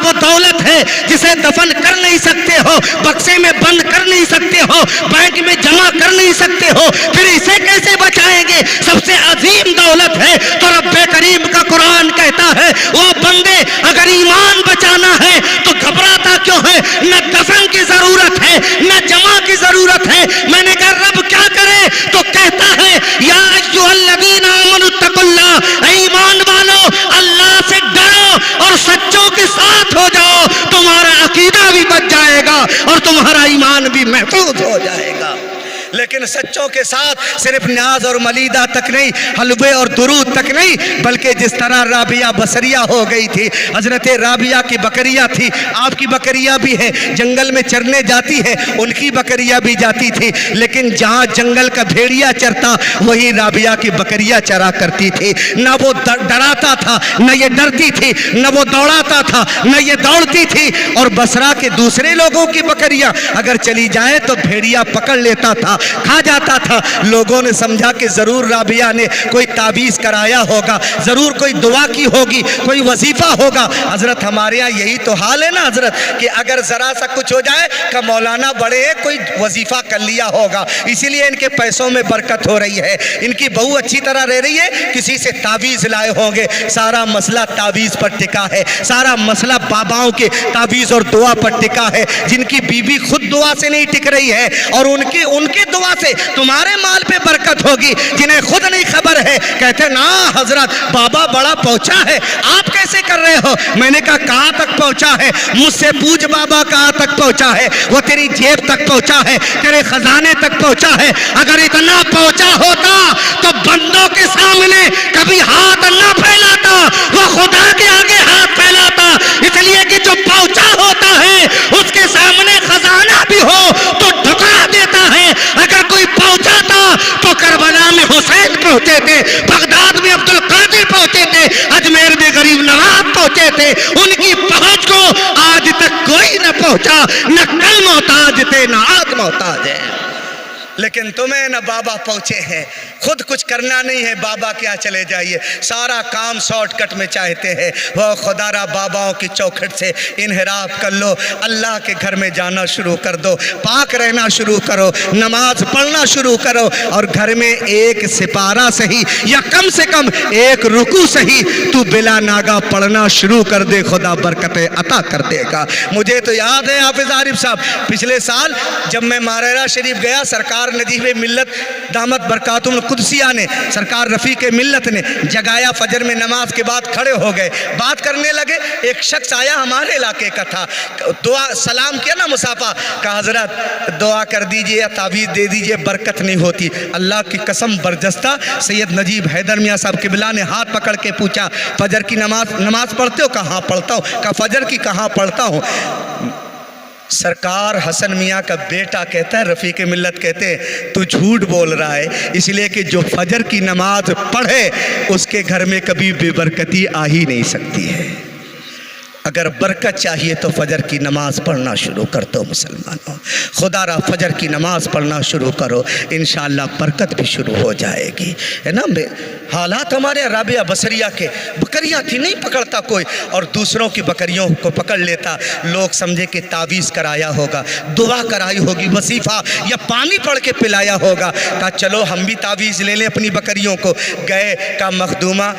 وہ دولت ہے جسے دفن کر نہیں سکتے ہو, بکسے میں بند کر نہیں سکتے ہو, بینک میں جمع کر نہیں سکتے ہو, پھر اسے کیسے بچائیں گے؟ سب سے عظیم دولت ہے. تو رب کریم کا قرآن کہتا ہے وہ بندے اگر ایمان بچانا ہے تو گھبراتا کیوں ہے؟ نہ دفن کی ضرورت ہے نہ جمع کی ضرورت ہے. میں نے کہا رب کیا کرے؟ تو کہتا ہے یا ایھا الذین آمنوا اتقوا اللہ, ایمان والو اللہ سے ڈرو اور سچوں کے ساتھ ہو جاؤ, تمہارا عقیدہ بھی بچ جائے گا اور تمہارا ایمان بھی محفوظ ہو جائے گا. لیکن سچوں کے ساتھ صرف نیاز اور ملیدہ تک نہیں, حلوے اور درود تک نہیں, بلکہ جس طرح رابعہ بصریہ ہو گئی تھی. حضرت رابعہ کی بکریاں تھی, آپ کی بکریاں بھی ہیں, جنگل میں چرنے جاتی ہے, ان کی بکریاں بھی جاتی تھی, لیکن جہاں جنگل کا بھیڑیا چرتا وہی رابعہ کی بکریاں چرا کرتی تھی. نہ وہ ڈراتا تھا نہ یہ ڈرتی تھی, نہ وہ دوڑاتا تھا نہ یہ دوڑتی تھی. اور بصرہ کے دوسرے لوگوں کی بکریاں اگر چلی جائیں تو بھیڑیا پکڑ لیتا تھا, کھا جاتا تھا. لوگوں نے سمجھا کہ ضرور رابعہ نے کوئی تعویذ کرایا ہوگا, ضرور کوئی دعا کی ہوگی, کوئی وظیفہ ہوگا. حضرت ہمارے یہاں یہی تو حال ہے نا حضرت, کہ اگر ذرا سا کچھ ہو جائے کہ مولانا بڑے ہیں کوئی وظیفہ کر لیا ہوگا, اسی لیے ان کے پیسوں میں برکت ہو رہی ہے, ان کی بہو اچھی طرح رہ رہی ہے, کسی سے تعویذ لائے ہوں گے. سارا مسئلہ تعویذ پر ٹکا ہے, سارا مسئلہ باباؤں کے تعویذ اور دعا پر ٹکا ہے, جن کی بیوی خود دعا سے نہیں ٹک رہی ہے اور ان کی دعا سے تمہارے مال پہ برکت ہوگی, جنہیں خود نہیں خبر ہے. کہتے نا حضرت بابا بڑا پہنچا ہے, آپ کیسے کر رہے ہو؟ میں نے کہا کہاں تک پہنچا ہے؟ مجھ سے پوچھ بابا کہاں تک پہنچا ہے. وہ تیری جیب تک پہنچا ہے, تیرے خزانے تک پہنچا ہے. اگر اتنا پہنچا ہوتا تو بندوں کے سامنے کبھی ہاتھ نہ پھیلاتا, وہ خدا کے آگے ہاتھ پھیلاتا. اس لیے کہ جو پہنچا ہوتا ہے اس کے سامنے خزانہ بھی ہو تو ڈھکا دیتا ہے. اگر کوئی پہنچا تھا تو کربلا میں حسین پہنچے تھے, بغداد میں عبد القادر پہنچے تھے, اجمیر میں غریب نواز پہنچے تھے. ان کی پہنچ کو آج تک کوئی نہ پہنچا, نہ کل محتاج تھے نہ آج محتاج ہے. لیکن تمہیں نہ بابا پہنچے ہیں, خود کچھ کرنا نہیں ہے, بابا کیا چلے جائیے, سارا کام شارٹ کٹ میں چاہتے ہیں. وہ خدا را باباؤں کی چوکھٹ سے انحراف کر لو, اللہ کے گھر میں جانا شروع کر دو, پاک رہنا شروع کرو, نماز پڑھنا شروع کرو, اور گھر میں ایک سپارہ صحیح یا کم سے کم ایک رکوع صحیح تو بلا ناگا پڑھنا شروع کر دے, خدا برکتیں عطا کر دے گا. مجھے تو یاد ہے حافظ عارف صاحب, پچھلے سال جب میں ماریرا شریف گیا, سرکار نجیب ملت دامت برکاتہم القدسیہ نے, سرکار رفیق ملت نے جگایا, فجر میں نماز کے بعد کھڑے ہو گئے, بات کرنے لگے. ایک شخص آیا ہمارے علاقے کا تھا, دعا سلام کیا نا مصافحہ, کہا حضرت دعا کر دیجئے یا تعویذ دے دیجئے, برکت نہیں ہوتی. اللہ کی قسم برجستہ سید نجیب حیدر میاں صاحب قبلہ نے ہاتھ پکڑ کے پوچھا فجر کی نماز پڑھتے ہو؟ کہاں پڑھتا ہوں. کہا فجر کی کہاں پڑھتا ہوں. سرکار حسن میاں کا بیٹا کہتا ہے, رفیق ملت کہتے ہیں تو جھوٹ بول رہا ہے, اس لیے کہ جو فجر کی نماز پڑھے اس کے گھر میں کبھی بے برکتی آ ہی نہیں سکتی ہے. اگر برکت چاہیے تو فجر کی نماز پڑھنا شروع کر دو مسلمانوں, خدا را فجر کی نماز پڑھنا شروع کرو, انشاءاللہ برکت بھی شروع ہو جائے گی. ہے نا حالات ہمارے رابعہ بصریہ کے, بکریاں تھی نہیں پکڑتا کوئی, اور دوسروں کی بکریوں کو پکڑ لیتا. لوگ سمجھے کہ تعویذ کرایا ہوگا, دعا کرائی ہوگی, وظیفہ یا پانی پڑھ کے پلایا ہوگا. کہا چلو ہم بھی تعویذ لے لیں اپنی بکریوں کو. گئے, کہا مخدومہ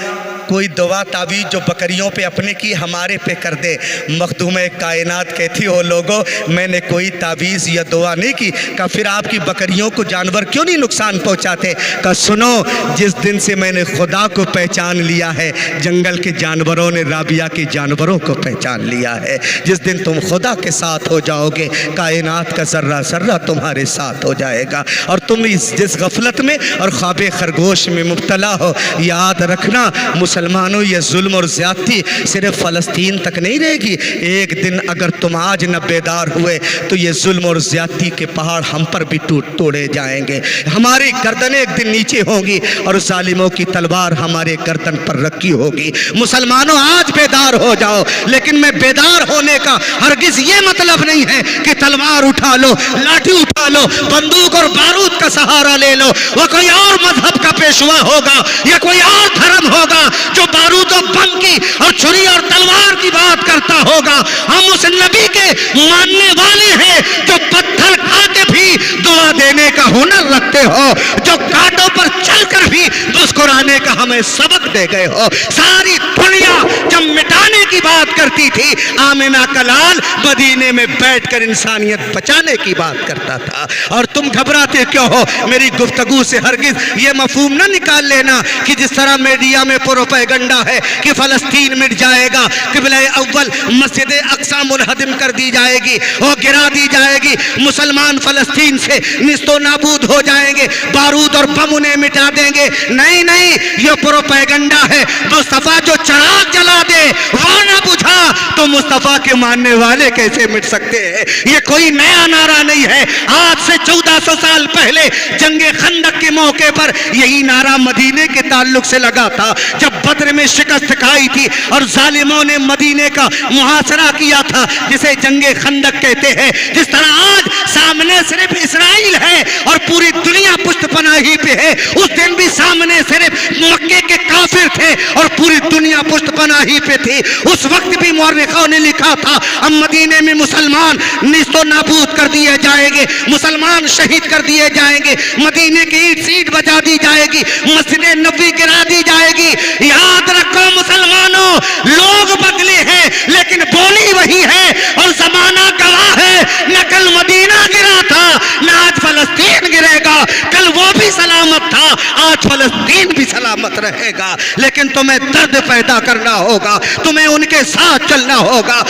کوئی دعا تعویذ جو بکریوں پہ اپنے کی ہمارے پہ کر دے. مخدومہ کائنات کہتی ہو لوگو میں نے کوئی تعویذ یا دعا نہیں کی. کہا پھر آپ کی بکریوں کو جانور کیوں نہیں نقصان پہنچاتے؟ کہا سنو, جس دن سے میں نے خدا کو پہچان لیا ہے, جنگل کے جانوروں نے رابعہ کے جانوروں کو پہچان لیا ہے. جس دن تم خدا کے ساتھ ہو جاؤ گے, کائنات کا ذرہ ذرہ تمہارے ساتھ ہو جائے گا. اور تم جس غفلت میں اور خواب خرگوش میں مبتلا ہو, یاد رکھنا مسلمانوں یہ ظلم اور زیادتی صرف فلسطین تک نہیں رہے گی. ایک دن اگر تم آج نہ بیدار ہوئے تو یہ ظلم اور زیادتی کے پہاڑ ہم پر بھی توڑے جائیں گے. ہماری گردنیں ایک دن نیچے ہوں گی اور ظالموں کی تلوار ہمارے گردن پر رکھی ہوگی. مسلمانوں آج بیدار ہو جاؤ, لیکن میں بیدار ہونے کا ہرگز یہ مطلب نہیں ہے کہ تلوار اٹھا لو, لاٹھی اٹھا لو, بندوق اور بارود کا का सहारा ले लो, वो कोई और मजहब का पेशवा होगा या कोई और धर्म होगा जो बारूद और बम की और छुरी और तलवार की बात करता होगा। हम उस नबी के मानने वाले हैं जो पत्थर खा के भी दुआ देने का हुनर रखते हो, जो कांटों पर चलकर भी मुस्कुराने का हमें सबक दे गए हो। सारी दुनिया जब मिटाने की बात करती थी, आमिना का लाल मदीने में बैठकर इंसानियत बचाने की बात करता था। और तुम घबराते क्यों हो? मेरी गुफ्तगू से हरगिज ये मफहूम ना निकाल लेना कि जिस तरह मीडिया में प्रोपेगेंडा है कि फलस्तीन मिट जाएगा, क़िबला अव्वल मस्जिद अक्सा मुनहदिम कर दी जाएगी और गिरा दी जाएगी, मुसलमान फलस्तीन से निस्तो नाबूद हो जाएंगे, बारूद और बम उन्हें मिटा देंगे। नहीं नहीं, ये प्रोपेगेंडा है। मुस्तफा जो चराग जला दे वो ना बुझा तो मुस्तफा के मानने वाले कैसे मिट सकते हैं? ये कोई नया नारा नहीं है। आज से 1400 साल पहले जंगे खंदक के मौके पर यही नारा मदीने के ताल्लुक से लगा था, जब बद्र में शिकस्त खाई थी और जालिमों ने मदीने का मुहासरा किया था, जिसे जंगे खंदक कहते हैं। जिस तरह आज सामने सिर्फ इसराइल है और पूरी दुनिया पुष्ट पनाही पे है, उस दिन भी सामने सिर्फ मक्के के काफिर थे और पूरी दुनिया पुष्ट पनाही पे थी। उस वक्त भी मुअर्रिखों ने लिखा था अब मदीने में मुसलमान निस्तो नाबूद कर दिए जाएंगे, मुसलमान शहीद कर दिए जाएंगे, मदीने की ईंट सीट बजा दी जाएगी, मस्जिद नबी गिरा दी जाएगी। याद रखो मुसलमानों, लोग बदले हैं लेकिन बोली वही है और जमाना गवाह है। न कल मदीना गिरा था, न आज फलस्तीन गिरेगा। कल वो भी सलामत था, आज फलस्तीन भी सलामत रहेगा। लेकिन तुम्हें दर्द पैदा करना होगा, तुम्हें उनके साथ चलना होगा।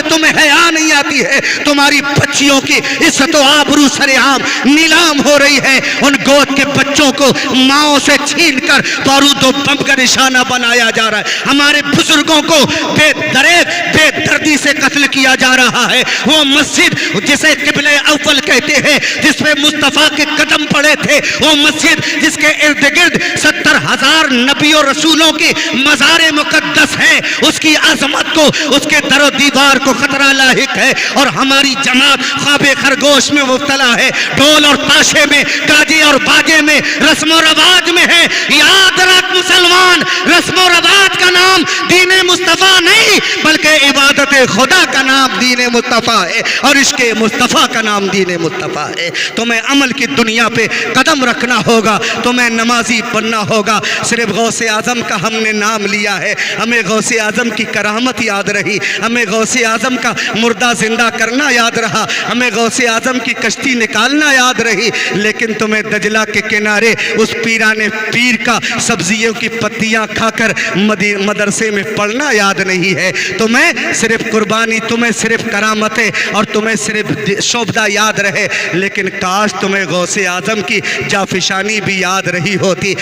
तुम्हें हया नहीं आती है, तुम्हारी बच्चियों की इज्जत व आबरू सरेआम नीलाम हो रही है। उन गोद के बच्चों को माओ से छीनकर बारूद व बम का निशाना बनाया जा रहा है। हमारे बुजुर्गों को बेदर्दी से कत्ल किया जा रहा है। वो मस्जिद जिसे क़िबला अव्वल कहते हैं, जिसपे मुस्तफा के कदम पड़े थे, वो मस्जिद जिसके इर्द गिर्द 70,000 नबियों रसूलों की मज़ार मुक़द्दस है, उसकी अजमत को, उसके दरो दीवार को खतरा लाहिक है। और हमारी जमात ख्वाबे खरगोश में मुब्तला है, ढोल और ताशे में, गाजे और बाजे में, रस्म और रवाज में है। याद रख मुसलमान, रस्म और रवाज का नाम दीन मुस्तफ़ा नहीं बल्कि इबादत खुदा का नाम दीन मुस्तफ़ा है और इसके मुस्तफ़ा का नाम दीन मुस्तफ़ा है। तुम्हें अमल की दुनिया पे कदम रखना होगा, तुम्हें नमाजी बनना होगा। सिर्फ गौसे आज़म का हमने नाम लिया है, हमें गौसे आज़म की करामत याद रही, हमें गौसे आज़म का मुर्दा जिंदा करना याद रहा, हमें गौसे आज़म की कश्ती निकालना याद रही। लेकिन तुम्हें दजला के किनारे उस पीराने पीर का सब्जियों की पत्तियां खाकर मदरसे में पढ़ना याद नहीं है। तुम्हें सिर्फ कुर्बानी, तुम्हें सिर्फ करामतें और तुम्हें सिर्फ शोभदा याद रहे। लेकिन काश तुम्हें गौसे आज़म की जाफिशानी भी याद रही होती।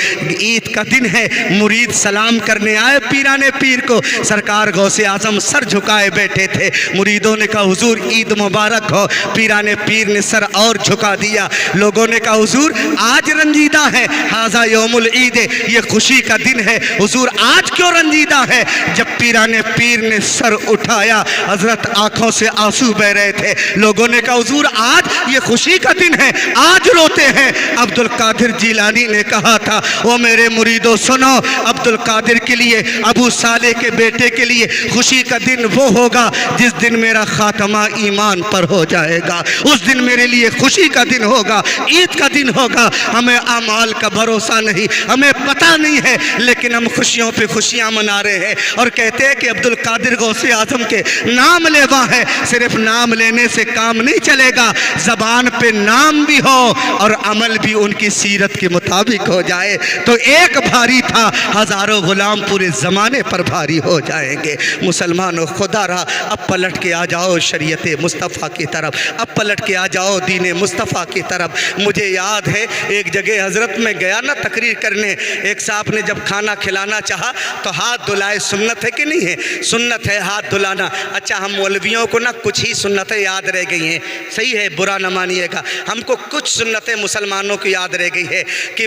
ईद का दिन है, मुरीद सलाम करने आए पीराने पीर को, सरकार गौसे आज़म सर झुकाए बैठे थे। मुरीदों ने कहा हुजूर ईद मुबारक हो, पीराने पीर ने सर और झुका दिया। लोगों ने कहा हुजूर आज रंजीदा है, हाजा यौमुल ईद, ये खुशी का दिन है, हुजूर आज क्यों रंजीदा है? जब पीराने पीर ने सर उठाया, हजरत आंखों से आंसू बह रहे थे। लोगों ने कहा हुजूर आज ये खुशी का दिन है, आज रोते हैं। अब्दुल कादिर जिलानी ने कहा था, ओ मेरे मुरीदों सुनो, अब्दुल कादिर के लिए, अबू साले के बेटे के लिए खुशी का दिन वो होगा जिस दिन मेरा खात्मा ईमान पर हो जाएगा। उस दिन मेरे लिए खुशी का दिन होगा, ईद का दिन होगा। हमें अमाल का भरोसा नहीं, हमें पता नहीं है, लेकिन हम खुशियों पे खुशियां मना रहे हैं और कहते हैं कि अब्दुल कादिर गौसे आज़म के नाम लेवा है। सिर्फ नाम लेने से काम नहीं चलेगा, ज़बान पे नाम भी हो और अमल भी उनकी सीरत के मुताबिक हो जाए तो एक भारी था, हज़ारों गुलाम पूरे ज़माने पर भारी हो जाएंगे। मुसलमानों खुदा रहा, अब पलट के आ जाओ शरीयत मुस्तफ़ा की तरफ, अब पलट के आ जाओ दीन मुस्तफ़ा की तरफ। मुझे याद है एक जगह हज़रत में गया ना तकरीर करने, एक साहब ने जब खाना खिलाना चाहा तो हाथ धुलाए, सुन्नत है कि नहीं है? सुन्नत है हाथ धुलाना। अच्छा हम मौलवियों को ना कुछ ही सुन्नतें याद रह गई हैं, सही है बुरा न मानिएगा, हमको कुछ सुन्नतें मुसलमानों की याद रह गई है। है कि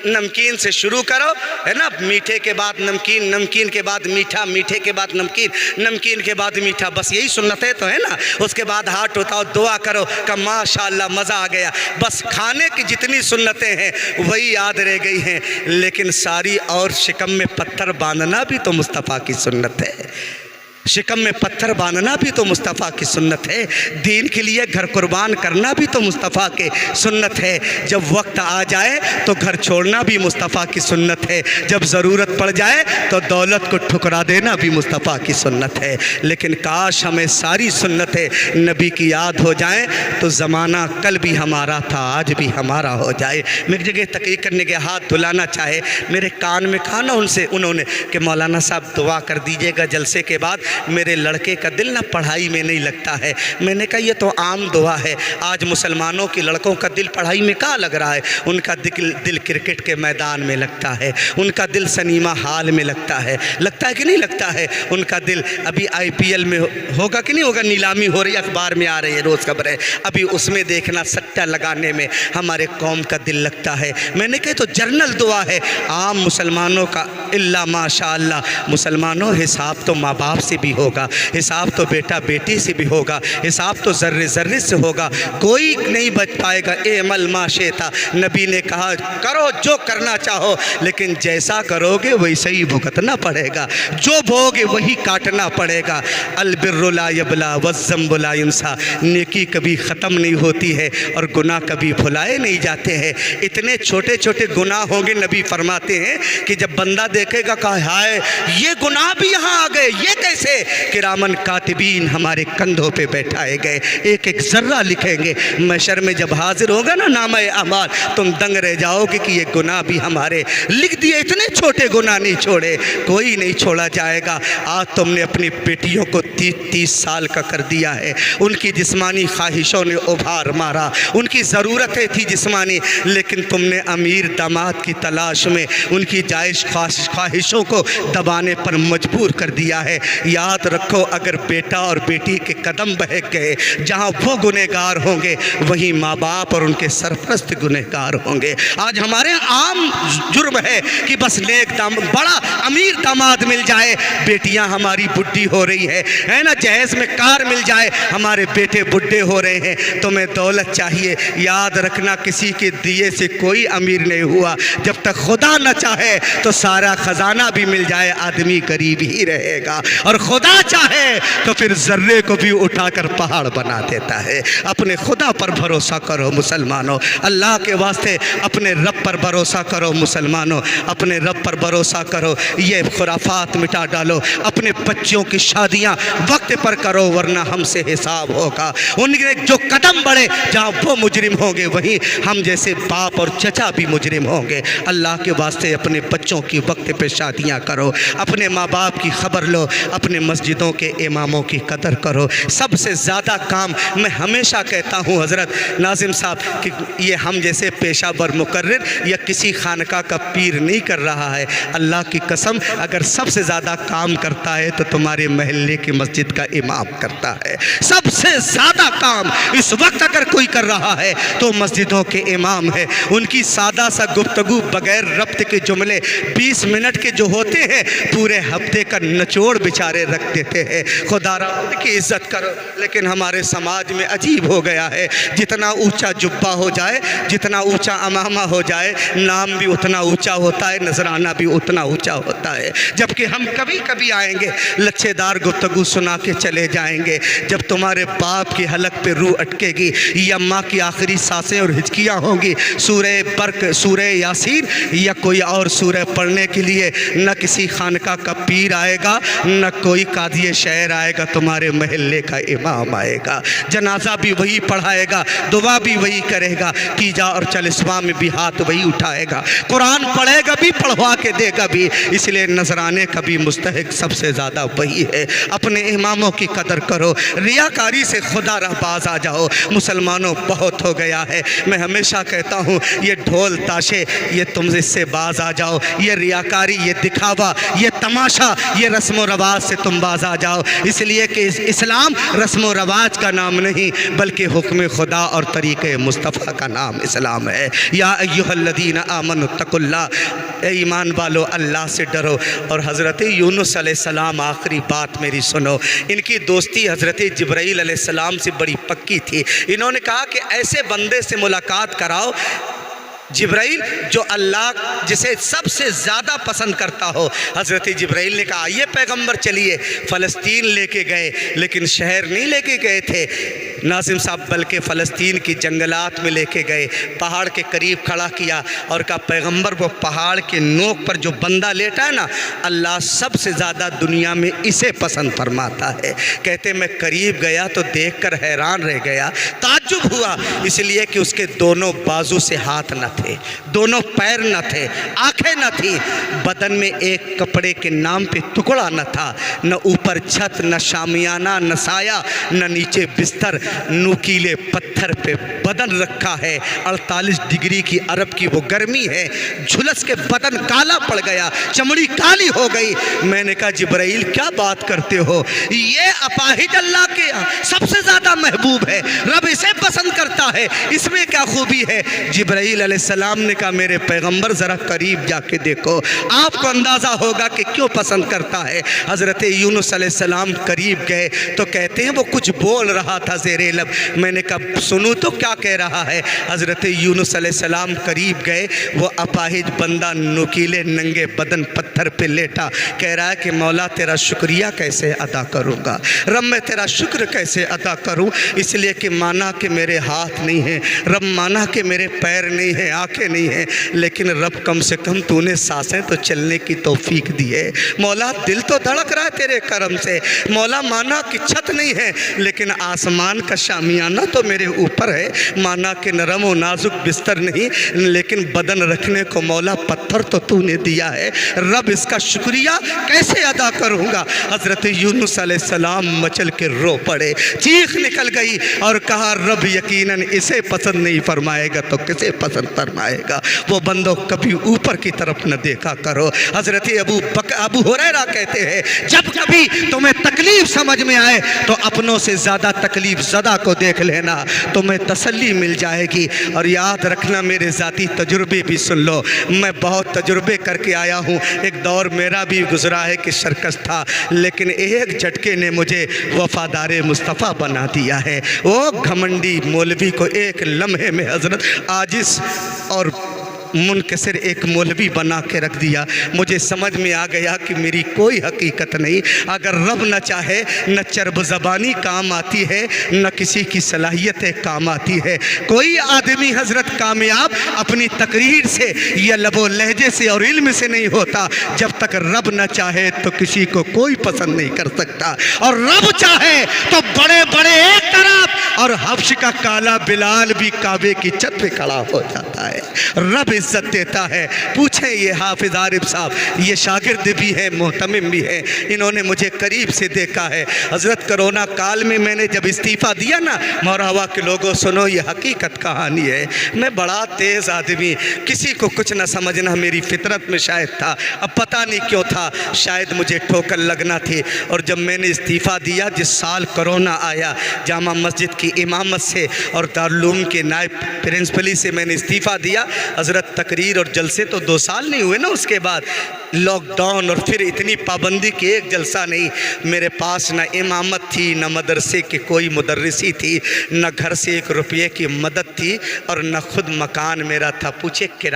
नमकीन से शुरू करो, है ना, मीठे के बाद नमकीन, नमकीन के बाद मीठा, मीठे के बाद नमकीन, नमकीन के बाद मीठा, बस यही सुन्नत है तो है ना। उसके बाद हाथ उठाओ, दुआ करो कि माशाअल्लाह मज़ा आ गया। बस खाने की जितनी सुन्नतें हैं वही याद रह गई हैं, लेकिन सारी और शिकम में पत्थर बांधना भी तो मुस्तफ़ा की सुन्नत है। शिकम में पत्थर बांधना भी तो मुस्तफ़ा की सुन्नत है। दीन के लिए घर कुर्बान करना भी तो मुस्तफ़ा के सुन्नत है। जब वक्त आ जाए तो घर छोड़ना भी मुस्तफ़ा की सुन्नत है। जब ज़रूरत पड़ जाए तो दौलत को ठुकरा देना भी मुस्तफ़ा की सुन्नत है। लेकिन काश हमें सारी सुन्नतें नबी की याद हो जाएं तो ज़माना कल भी हमारा था, आज भी हमारा हो जाए। मैं एक जगह तकरीर करने के हाथ धुलाना चाहे, मेरे कान में कहा ना उन्होंने कि मौलाना साहब दुआ कर दीजिएगा जलसे के बाद, मेरे लड़के का दिल ना पढ़ाई में नहीं लगता है। मैंने कहा ये तो आम दुआ है, आज मुसलमानों के लड़कों का दिल पढ़ाई में कहाँ लग रहा है? उनका दिल क्रिकेट के मैदान में लगता है, उनका दिल सिनेमा हॉल में लगता है कि नहीं लगता है? उनका दिल अभी IPL में होगा कि नहीं होगा, नीलामी हो रही, अखबार में आ रही है रोज़ खबरें, अभी उसमें देखना, सट्टा लगाने में हमारे कौम का दिल लगता है। मैंने कहा तो जर्नल दुआ है आम मुसलमानों का, इल्ला माशाअल्लाह। मुसलमानों हिसाब तो माँ बाप से भी होगा, हिसाब तो बेटा बेटी से भी होगा, हिसाब तो ज़र्रे ज़र्रे से होगा, कोई नहीं बच पाएगा। ए अमल माशेता, नबी ने कहा करो जो करना चाहो, लेकिन जैसा करोगे वैसे ही भुगतना पड़ेगा, जो बोगे वही काटना पड़ेगा। अलबिर्रु ला यबला वज़्ज़म्बु ला युंसा, नेकी कभी ख़त्म नहीं होती है और गुनाह कभी भुलाए नहीं जाते हैं। इतने छोटे छोटे गुनाह होंगे, नबी फरमाते हैं कि जब बंदा देखेगा कहा हाय ये गुनाह भी यहाँ आ गए, ये कैसे? किरामन कातिबीन हमारे कंधों पे बैठाए गए, एक एक जर्रा लिखेंगे। महशर में जब हाजिर होगा ना नामा अमाल, तुम दंग रह जाओगे कि ये गुनाह भी हमारे लिख दिए। इतने छोटे गुनाह नहीं छोड़े, कोई नहीं छोड़ा जाएगा। आज तुमने अपनी बेटियों को 30 साल का कर दिया है, उनकी जिस्मानी ख्वाहिशों ने उभार मारा, उनकी ज़रूरतें थी जिस्मानी, लेकिन तुमने अमीर दामाद की तलाश में उनकी जायज़ ख्वाहिशों को दबाने पर मजबूर कर दिया है। याद रखो अगर बेटा और बेटी के कदम बहक गए, जहाँ वो गुनहगार होंगे वहीं माँ बाप और उनके सरपरस्त गुनहगार होंगे। आज हमारे आम जुर्म है कि बस नेक बड़ा अमीर दामाद मिल जाए, बेटियां हमारी बुढ़ी हो रही है ना, जहेज में कार मिल जाए, हमारे बेटे बुढ़े हो रहे हैं। तुम्हें दौलत चाहिए, याद रखना किसी के दिए से कोई अमीर नहीं हुआ। जब तक खुदा न चाहे तो सारा खजाना भी मिल जाए, आदमी गरीब ही रहेगा, और खुदा चाहे तो फिर जर्रे को भी उठाकर पहाड़ बना देता है। अपने खुदा पर भरोसा करो मुसलमानों, अल्लाह के वास्ते अपने रब पर भरोसा करो मुसलमानों, अपने रब पर भरोसा करो। ये खुराफात मिटा डालो, अपने बच्चों की शादियां वक्त पर करो, वरना हमसे हिसाब होगा। उनके जो कदम बढ़े जहाँ वो मुजरिम होंगे, वहीं हम जैसे बाप और चचा भी मुजरिम होंगे। अल्लाह के वास्ते अपने बच्चों की वक्त पे शादियां करो, अपने माँ बाप की खबर लो, अपने मस्जिदों के इमामों की कदर करो। सबसे ज़्यादा काम मैं हमेशा कहता हूँ हज़रत नाज़िम साहब कि ये हम जैसे पेशावर मुकर्रिर या किसी खानका का पीर नहीं कर रहा है। अल्लाह की कसम अगर सबसे ज़्यादा काम करता है तो तुम्हारे महल्ले की मस्जिद का इमाम करता है। सबसे ज़्यादा काम इस वक्त अगर कोई कर रहा है तो मस्जिदों के इमाम है। उनकी सादा सा गुफ्तगू बगैर रब्त के जुमले 20 मिनट के जो होते हैं पूरे हफ्ते का निचोड़ बेचारे रख देते हैं। खुदारा उनकी इज्जत करो। लेकिन हमारे समाज में अजीब हो गया है, जितना ऊंचा जुब्बा हो जाए, जितना ऊंचा अमामा हो जाए, नाम भी उतना ऊंचा होता है, नजराना भी उतना ऊंचा होता है। जबकि हम कभी कभी आएंगे लच्छेदार गुफ्तगू सुना के चले जाएंगे। जब तुम्हारे बाप की हलक पे रूह अटकेगी या माँ की आखिरी सांसें और हिचकियाँ होंगी, सूरह बर्क, सूरह यासीन या कोई और सूरह पढ़ने के लिए न किसी खानका का पीर आएगा, न कोई कादिए शहर आएगा, तुम्हारे महल्ले का इमाम आएगा। जनाजा भी वही पढ़ाएगा, दुआ भी वही करेगा, कीजा और चलिस्वा में भी हाथ वही उठाएगा, कुरान पढ़ेगा भी, पढ़वा के देगा भी। इसलिए नजराने का भी मुस्तहिक सबसे ज़्यादा वही है। अपने इमामों की कदर करो, रियाकारी से खुदा रहबाज आ जाओ। मुसलमानों बहुत हो गया है। मैं हमेशा कहता हूँ ये ढोल ताशे, ये तुम इससे बाज आ जाओ। ये रियाकारी, ये दिखावा, ये तमाशा, ये रस्म व रवाज से تم باز آ جاؤ، اس لیے کہ اسلام رسم و رواج کا نام نہیں بلکہ حکم خدا اور طریقے مصطفیٰ کا نام اسلام ہے۔ یا ایھا الذین آمنوا اتقوا اللہ، اے ایمان والو اللہ سے ڈرو۔ اور حضرت یونس علیہ السلام، آخری بات میری سنو، ان کی دوستی حضرت جبرائیل علیہ السلام سے بڑی پکی تھی۔ انہوں نے کہا کہ ایسے بندے سے ملاقات کراؤ جبرائیل جو اللہ جسے سب سے زیادہ پسند کرتا ہو۔ حضرت جبرائیل نے کہا آئیے پیغمبر چلیے۔ فلسطین لے کے گئے، لیکن شہر نہیں لے کے گئے تھے ناظم صاحب، بلکہ فلسطین کی جنگلات میں لے کے گئے، پہاڑ کے قریب کھڑا کیا اور کہا پیغمبر وہ پہاڑ کے نوک پر جو بندہ لیٹا ہے نا، اللہ سب سے زیادہ دنیا میں اسے پسند فرماتا ہے۔ کہتے میں قریب گیا تو دیکھ کر حیران رہ گیا، تعجب ہوا، اس لیے کہ اس کے دونوں بازو سے ہاتھ نہ تھے، دونوں پیر نہ تھے، آنکھیں نہ تھی، بدن میں ایک کپڑے کے نام پہ ٹکڑا نہ تھا، نہ اوپر چھت، نہ شامیانہ، نہ سایہ، نہ نیچے بستر، نوکیلے پتھر پہ بدن رکھا ہے، 48 ڈگری کی عرب کی وہ گرمی ہے، جھلس کے بدن کالا پڑ گیا، چمڑی کالی ہو گئی۔ میں نے کہا جبرائیل کیا بات کرتے ہو، یہ اپاہج اللہ کے سب سے زیادہ محبوب ہے، رب اسے پسند کرتا ہے، اس میں کیا خوبی ہے؟ جبرائیل علیہ السلام نے کہا میرے پیغمبر ذرا قریب جا کے دیکھو، آپ کو اندازہ ہوگا کہ کیوں پسند کرتا ہے۔ حضرت یونس علیہ السلام قریب گئے تو کہتے ہیں وہ کچھ بول رہا تھا زیر لب، میں نے کہا سنوں تو کیا کہہ رہا ہے۔ حضرت یونس علیہ السلام قریب گئے، وہ اپاہج بندہ نوکیلے ننگے بدن پتھر پہ لیٹا کہہ رہا ہے کہ مولا تیرا شکریہ کیسے ادا کروں گا، رب میں تیرا شکر کیسے ادا کروں، اس لیے کہ مانا کہ میرے ہاتھ نہیں ہیں، رب مانا کہ میرے پیر نہیں ہیں، آنکھیں نہیں ہیں، لیکن رب کم سے کم تو نے سانسیں تو چلنے کی توفیق دی ہے، مولا دل تو دھڑک رہا ہے تیرے کرم سے، مولا مانا کہ چھت نہیں ہے لیکن آسمان کا شامیانہ تو میرے اوپر ہے، مانا کہ نرم و نازک بستر نہیں لیکن بدن رکھنے کو مولا پتھر تو نے دیا ہے، رب اس کا شکریہ کیسے ادا کروں گا۔ حضرت یونس علیہ السلام مچل کے رو پڑے، چیخ نکل گئی اور کہا رب یقیناً اسے پسند نہیں فرمائے گا تو کسے پسند فرمائے گا، وہ بندوں کبھی اوپر کی طرف نہ دیکھا کرو۔ حضرت ابو ہریرہ کہتے ہیں جب کبھی تمہیں تکلیف سمجھ میں آئے تو اپنوں سے زیادہ تکلیف زدہ کو دیکھ لینا، تمہیں تسلی مل جائے گی۔ اور یاد رکھنا میرے ذاتی تجربے بھی سن لو، میں بہت تجربے کر کے آیا ہوں، ایک دور میرا بھی گزرا ہے کہ شرکس تھا لیکن ایک جھٹکے نے مجھے وفادار مصطفیٰ بنا دیا ہے۔ وہ گھمنڈی مولوی کو ایک لمحے میں حضرت عاجز اور منکسر ایک مولوی بنا کے رکھ دیا، مجھے سمجھ میں آ گیا کہ میری کوئی حقیقت نہیں، اگر رب نہ چاہے نہ چرب زبانی کام آتی ہے نہ کسی کی صلاحیتیں کام آتی ہے، کوئی آدمی حضرت کامیاب اپنی تقریر سے یا لب و لہجے سے اور علم سے نہیں ہوتا، جب تک رب نہ چاہے تو کسی کو کوئی پسند نہیں کر سکتا، اور رب چاہے تو بڑے بڑے ایک طرف اور حبش کا کالا بلال بھی کعبے کی چھت پہ کھڑا ہو جاتا ہے، رب عزت دیتا ہے۔ پوچھیں یہ حافظ عارف صاحب، یہ شاگرد بھی ہیں محتمم بھی ہیں، انہوں نے مجھے قریب سے دیکھا ہے۔ حضرت کرونا کال میں میں نے جب استعفیٰ دیا نا، مورہوا کے لوگوں سنو یہ حقیقت کہانی ہے، میں بڑا تیز آدمی، کسی کو کچھ نہ سمجھنا میری فطرت میں شاید تھا، اب پتہ نہیں کیوں تھا، شاید مجھے ٹھوکر لگنا تھی، اور جب میں نے استعفیٰ دیا جس سال کرونا آیا، جامع مسجد کی امامت سے اور دارالعلوم کے نائب پرنسپلی سے میں نے استعفیٰ دیا، حضرت تقریر اور جلسے تو 2 سال نہیں ہوئے نا، اس کے بعد لاک ڈاؤن اور پھر اتنی پابندی کہ ایک جلسہ نہیں، میرے پاس نہ امامت تھی، نہ مدرسے کے کوئی مدرسی تھی، نہ گھر سے 1 روپے کی مدد تھی، اور نہ خود مکان میرا تھا، پوچھے کرایہ